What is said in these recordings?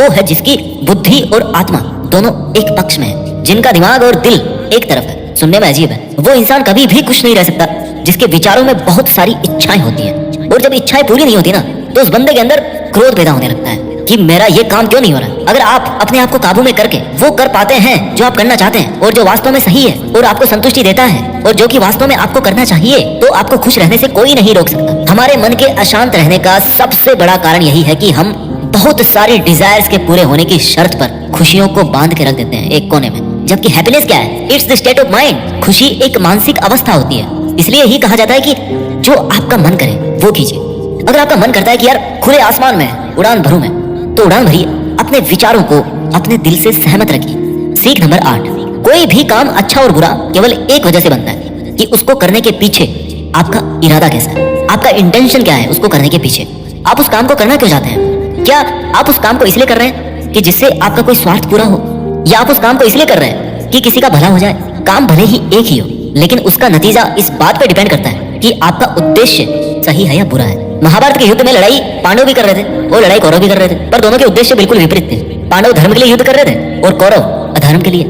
वो है जिसकी बुद्धि और आत्मा दोनों एक पक्ष में है, जिनका दिमाग और दिल एक तरफ है। सुनने में अजीब है। वो इंसान कभी भी खुश नहीं रह सकता जिसके विचारों में बहुत सारी इच्छाएं होती हैं, और जब इच्छाएं पूरी नहीं होती ना तो उस बंदे के अंदर क्रोध पैदा होने लगता है कि मेरा ये काम क्यों नहीं हो रहा। अगर आप अपने आप को काबू में करके वो कर पाते हैं जो आप करना चाहते हैं और जो वास्तव में सही है और आपको संतुष्टि देता है और जो कि वास्तव में आपको करना चाहिए, तो आपको खुश रहने से कोई नहीं रोक सकता। हमारे मन के अशांत रहने का सबसे बड़ा कारण यही है कि हम बहुत सारी डिजायर्स के पूरे होने की शर्त पर खुशियों को बांध के रख देते हैं एक कोने में। जबकि हैप्पीनेस क्या है? It's the state of mind. खुशी एक मानसिक अवस्था होती है। इसलिए ही कहा जाता है कि जो आपका मन करे वो कीजिए। अगर आपका मन करता है कि यार खुले आसमान में उड़ान भरूं मैं, तो उड़ान भरिए। अपने विचारों को अपने दिल से सहमत रखिए। सीख नंबर 8, कोई भी काम अच्छा और बुरा केवल एक वजह से बनता है कि उसको करने के पीछे आपका इरादा कैसा है, आपका इंटेंशन क्या है उसको करने के पीछे। आप उस काम को करना क्यों चाहते हैं? क्या आप उस काम को इसलिए कर रहे हैं कि जिससे आपका कोई स्वार्थ पूरा हो, या आप उस काम को इसलिए कर रहे हैं कि किसी का भला हो जाए? काम भले ही एक ही हो, लेकिन उसका नतीजा इस बात पे डिपेंड करता है कि आपका उद्देश्य सही है या बुरा है। महाभारत के युद्ध में लड़ाई पांडव भी कर रहे थे और लड़ाई कौरव भी कर रहे थे, पर दोनों के उद्देश्य बिल्कुल विपरीत थे। पांडव धर्म के लिए युद्ध कर रहे थे और कौरव अधर्म के लिए।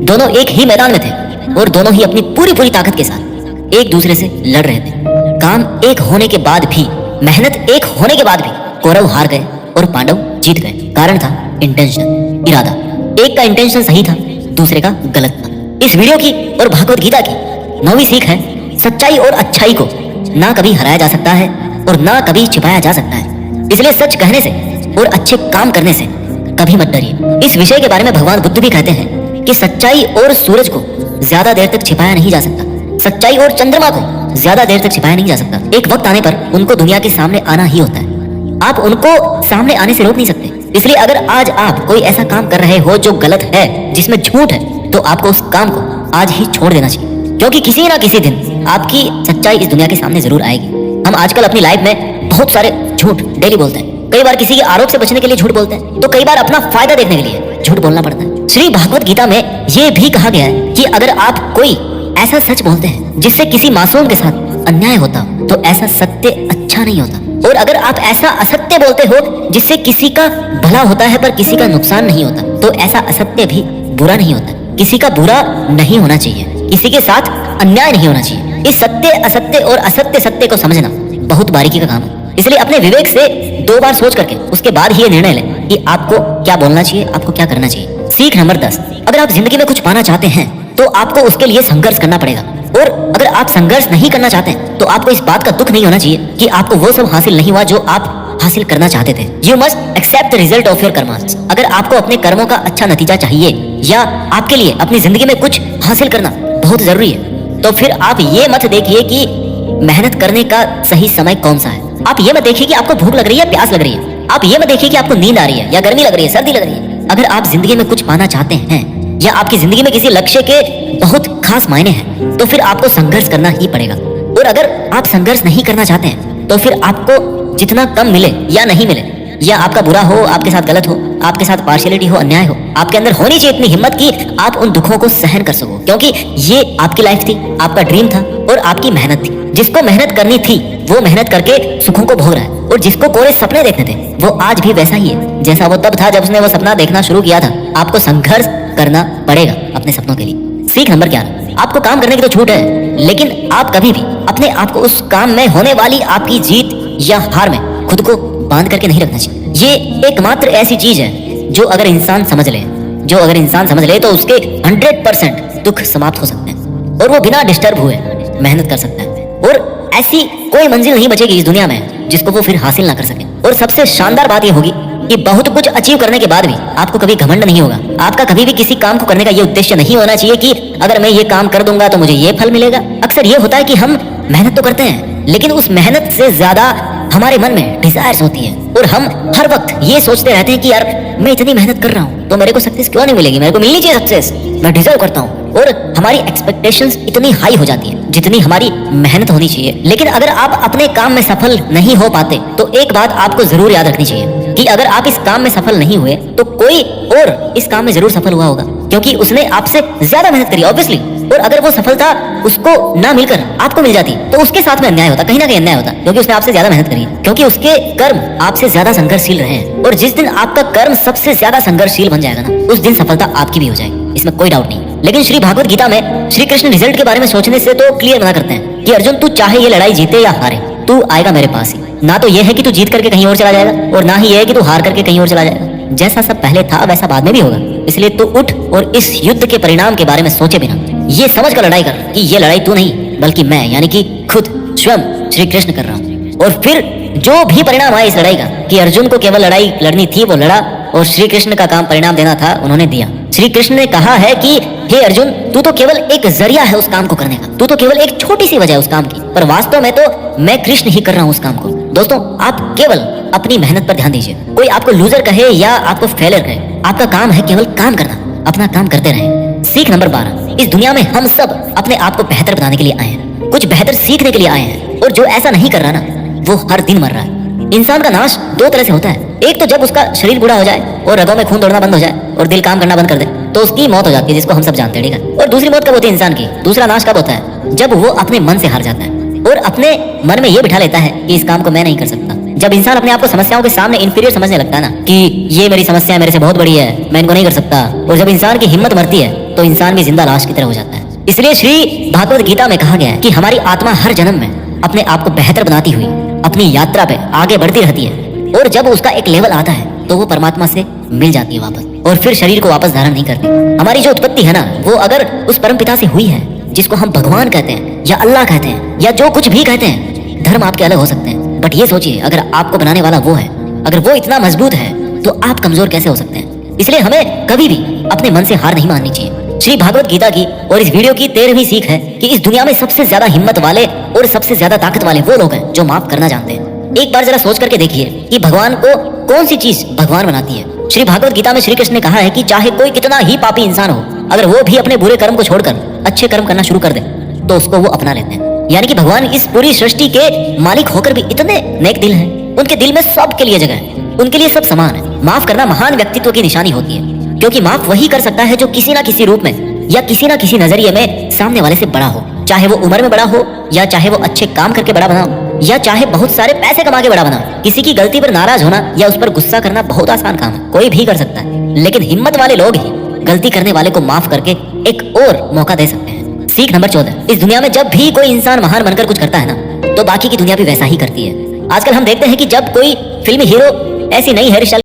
दोनों एक ही मैदान में थे और दोनों ही अपनी पूरी ताकत के साथ एक दूसरे से लड़ रहे थे। काम एक होने के बाद भी, मेहनत एक होने के बाद भी कौरव हार गए और पांडव जीत गए। कारण था इंटेंशन, इरादा। एक का इंटेंशन सही था, दूसरे का गलत था। इस वीडियो की और भागवत गीता की 9वीं सीख है, सच्चाई और अच्छाई को ना कभी हराया जा सकता है और ना कभी छिपाया जा सकता है। इसलिए सच कहने से और अच्छे काम करने से कभी मत डरिए। इस विषय के बारे में भगवान बुद्ध भी कहते हैं कि सच्चाई और सूरज को ज्यादा देर तक छिपाया नहीं जा सकता, सच्चाई और चंद्रमा को ज्यादा देर तक छिपाया नहीं जा सकता। एक वक्त आने पर उनको दुनिया के सामने आना ही होता है। आप उनको सामने आने से रोक नहीं सकते। इसलिए अगर आज आप कोई ऐसा काम कर रहे हो जो गलत है, जिसमें झूठ है, तो आपको उस काम को आज ही छोड़ देना चाहिए, क्योंकि किसी ना किसी दिन आपकी सच्चाई इस दुनिया के सामने जरूर आएगी। हम आजकल अपनी लाइफ में बहुत सारे झूठ डेली बोलते हैं। कई बार किसी के आरोप से बचने के लिए झूठ बोलते हैं, तो कई बार अपना फायदा देखने के लिए झूठ बोलना पड़ता है। श्री भागवत गीता में ये भी कहा गया है कि अगर आप कोई ऐसा सच बोलते हैं जिससे किसी मासूम के साथ अन्याय होता, तो ऐसा सत्य अच्छा नहीं होता। और अगर आप ऐसा असत्य बोलते हो जिससे किसी का भला होता है पर किसी का नुकसान नहीं होता, तो ऐसा असत्य भी बुरा नहीं होता। किसी का बुरा नहीं होना चाहिए, किसी के साथ अन्याय नहीं होना चाहिए। इस सत्य असत्य और असत्य सत्य को समझना बहुत बारीकी का काम है। इसलिए अपने विवेक से 2 बार सोच करके उसके बाद ही ये निर्णय लें कि आपको क्या बोलना चाहिए, आपको क्या करना चाहिए। सीख नंबर 10, अगर आप जिंदगी में कुछ पाना चाहते हैं तो आपको उसके लिए संघर्ष करना पड़ेगा। और अगर आप संघर्ष नहीं करना चाहते तो आपको इस बात का दुख नहीं होना चाहिए कि आपको वो सब हासिल नहीं हुआ जो आप हासिल करना चाहते थे। You must accept the result of your karmas. अगर आपको अपने कर्मों का अच्छा नतीजा चाहिए या आपके लिए अपनी जिंदगी में कुछ हासिल करना बहुत जरूरी है, तो फिर आप ये मत देखिए कि मेहनत करने का सही समय कौन सा है। आप ये मत देखिए कि आपको भूख लग रही है, प्यास लग रही है। आप ये मत देखिए कि आपको नींद आ रही है या गर्मी लग रही है, सर्दी लग रही है। अगर आप जिंदगी में कुछ पाना चाहते हैं या आपकी जिंदगी में किसी लक्ष्य के बहुत खास मायने हैं, तो फिर आपको संघर्ष करना ही पड़ेगा। और अगर आप संघर्ष नहीं करना चाहते हैं तो फिर आपको जितना कम मिले या नहीं मिले, या आपका बुरा हो, आपके साथ गलत हो, आपके साथ पार्शियलिटी हो, अन्याय हो, आपके अंदर होनी चाहिए इतनी हिम्मत कि आप उन दुखों को सहन कर सको, क्योंकि ये आपकी लाइफ थी, आपका ड्रीम था और आपकी मेहनत थी। जिसको मेहनत करनी थी वो मेहनत करके सुखों को भोग रहा है, और जिसको कोरे सपने देखने थे वो आज भी वैसा ही है जैसा वो तब था जब उसने वो सपना देखना शुरू किया था। आपको संघर्ष करना पड़ेगा अपने सपनों के लिए। सीख नंबर 11, आपको काम करने की तो छूट है, लेकिन आप कभी भी अपने आप को उस काम में होने वाली आपकी जीत या हार में खुद को बांध करके नहीं रखना चाहिए। ये एकमात्र ऐसी चीज है जो अगर इंसान समझ ले तो उसके 100% दुख समाप्त हो सकते हैं और वो बिना डिस्टर्ब हुए मेहनत कर सकता है। और ऐसी कोई मंजिल नहीं बचेगी इस दुनिया में जिसको वो फिर हासिल ना कर सके। और सबसे शानदार बात ये होगी कि बहुत कुछ अचीव करने के बाद भी आपको कभी घमंड नहीं होगा। आपका कभी भी किसी काम को करने का ये उद्देश्य नहीं होना चाहिए कि अगर मैं ये काम कर दूंगा तो मुझे ये फल मिलेगा। अक्सर ये होता है कि हम मेहनत तो करते हैं, लेकिन उस मेहनत से ज्यादा हमारे मन में डिजायर्स होती है और हम हर वक्त ये सोचते रहते हैं कि यार मैं इतनी मेहनत कर रहा हूँ तो मेरे को सक्सेस क्यों नहीं मिलेगी, मेरे को मिलनी चाहिए सक्सेस, मैं डिजर्व करता हूँ। और हमारी एक्सपेक्टेशंस इतनी हाई हो जाती है जितनी हमारी मेहनत होनी चाहिए। लेकिन अगर आप अपने काम में सफल नहीं हो पाते तो एक बात आपको जरूर याद रखनी चाहिए कि अगर आप इस काम में सफल नहीं हुए तो कोई और इस काम में जरूर सफल हुआ होगा, क्योंकि उसने आपसे ज्यादा मेहनत करी। ऑब्वियसली और अगर वो सफलता उसको ना मिलकर आपको मिल जाती तो उसके साथ में अन्याय होता, कहीं ना कहीं अन्याय होता, क्योंकि उसने आपसे ज्यादा मेहनत करी है, क्योंकि उसके कर्म आपसे ज्यादा संघर्षशील रहे हैं। और जिस दिन आपका कर्म सबसे ज्यादा संघर्षशील बन जाएगा ना, उस दिन सफलता आपकी भी हो जाएगी, इसमें कोई डाउट नहीं। लेकिन श्री भागवत गीता में श्री कृष्ण रिजल्ट के बारे में सोचने से तो क्लियर मना करते हैं कि अर्जुन तू चाहे ये लड़ाई जीते या हारे, तू आएगा मेरे पास ही। ना तो ये है कि तू जीत करके कहीं और चला जाएगा, और ना ही ये है कि तू हार करके कहीं और चला जाएगा। जैसा सब पहले था वैसा बाद में भी होगा। इसलिए तू उठ और इस युद्ध के परिणाम के बारे में सोचे बिना ये समझ कर लड़ाई कर कि ये लड़ाई तू नहीं बल्कि मैं, यानी कि खुद स्वयं श्री कृष्ण कर रहा हूँ। और फिर जो भी परिणाम आया इस लड़ाई का, कि अर्जुन को केवल लड़ाई लड़नी थी वो लड़ा, और श्री कृष्ण का काम परिणाम देना था उन्होंने दिया। श्री कृष्ण ने कहा है कि हे अर्जुन, तू तो केवल एक जरिया है उस काम को करने का, तू तो केवल एक छोटी सी वजह है उस काम की, पर वास्तव में तो मैं कृष्ण ही कर रहा हूँ उस काम को। दोस्तों, आप केवल अपनी मेहनत पर ध्यान दीजिए। कोई आपको लूजर कहे या आपको फेलियर कहे, आपका काम है केवल काम करना, अपना काम करते रहें। सीख नंबर 12, इस दुनिया में हम सब अपने आप को बेहतर बनाने के लिए आए हैं, कुछ बेहतर सीखने के लिए आए हैं, और जो ऐसा नहीं कर रहा ना, वो हर दिन मर रहा है। इंसान का नाश दो तरह से होता है, एक तो जब उसका शरीर बूढ़ा हो जाए और रगों में खून दौड़ना बंद हो जाए और दिल काम करना बंद कर दे तो उसकी मौत हो जाती है, जिसको हम सब जानते हैं, ठीक है। और दूसरी मौत कब होती है इंसान की, दूसरा नाश कब होता है, जब वो अपने मन से हार जाता है और अपने मन में ये बिठा लेता है कि इस काम को मैं नहीं कर सकता। जब इंसान अपने आप को समस्याओं के सामने इंफीरियर समझने लगता है ना, कि ये मेरी समस्या मेरे से बहुत बड़ी है, मैं इनको नहीं कर सकता, और जब इंसान की हिम्मत मरती है तो इंसान भी जिंदा लाश की तरह हो जाता है। इसलिए श्री भागवत गीता में कहा गया है कि हमारी आत्मा हर जन्म में अपने आप को बेहतर बनाती हुई अपनी यात्रा पे आगे बढ़ती रहती है, और जब उसका एक लेवल आता है तो वो परमात्मा से मिल जाती है वापस, और फिर शरीर को वापस धारण नहीं करती। हमारी जो उत्पत्ति है ना, वो अगर उस परमपिता से हुई है, जिसको हम भगवान कहते हैं या अल्लाह कहते हैं या जो कुछ भी कहते हैं, धर्म आपके अलग हो सकते हैं, बट ये सोचिए, अगर आपको बनाने वाला वो है, अगर वो इतना मजबूत है तो आप कमजोर कैसे हो सकते हैं। इसलिए हमें कभी भी अपने मन से हार नहीं माननी चाहिए। श्री भागवत गीता की और इस वीडियो की 13वीं सीख है कि इस दुनिया में सबसे ज्यादा हिम्मत वाले और सबसे ज्यादा ताकत वाले वो लोग हैं जो माफ करना जानते हैं। एक बार जरा सोच करके देखिए कि भगवान को कौन सी चीज भगवान बनाती है। श्री भागवत गीता में श्री कृष्ण ने कहा है कि चाहे कोई कितना ही पापी इंसान हो, अगर वो भी अपने बुरे कर्म को छोड़कर अच्छे कर्म करना शुरू कर दे तो उसको वो अपना लेते हैं। यानी कि भगवान इस पूरी सृष्टि के मालिक होकर भी इतने नेक दिल हैं, उनके दिल में सबके लिए जगह है, उनके लिए सब समान है। माफ करना महान व्यक्तित्व की निशानी होती है, क्योंकि माफ वही कर सकता है जो किसी ना किसी रूप में या किसी ना किसी नजरिए में सामने वाले से बड़ा हो, चाहे वो उम्र में बड़ा हो, या चाहे वो अच्छे काम करके बड़ा बना हो, या चाहे बहुत सारे पैसे कमा के बड़ा बना। किसी की गलती पर नाराज होना या उस पर गुस्सा करना बहुत आसान काम है, कोई भी कर सकता है, लेकिन हिम्मत वाले लोग ही गलती करने वाले को माफ करके एक और मौका दे सकते हैं। सीख नंबर 14, इस दुनिया में जब भी कोई इंसान महान बनकर कुछ करता है ना, तो बाकी की दुनिया भी वैसा ही करती है। आजकल हम देखते हैं कि जब कोई फिल्मी हीरो ऐसी नई हेयर स्टाइल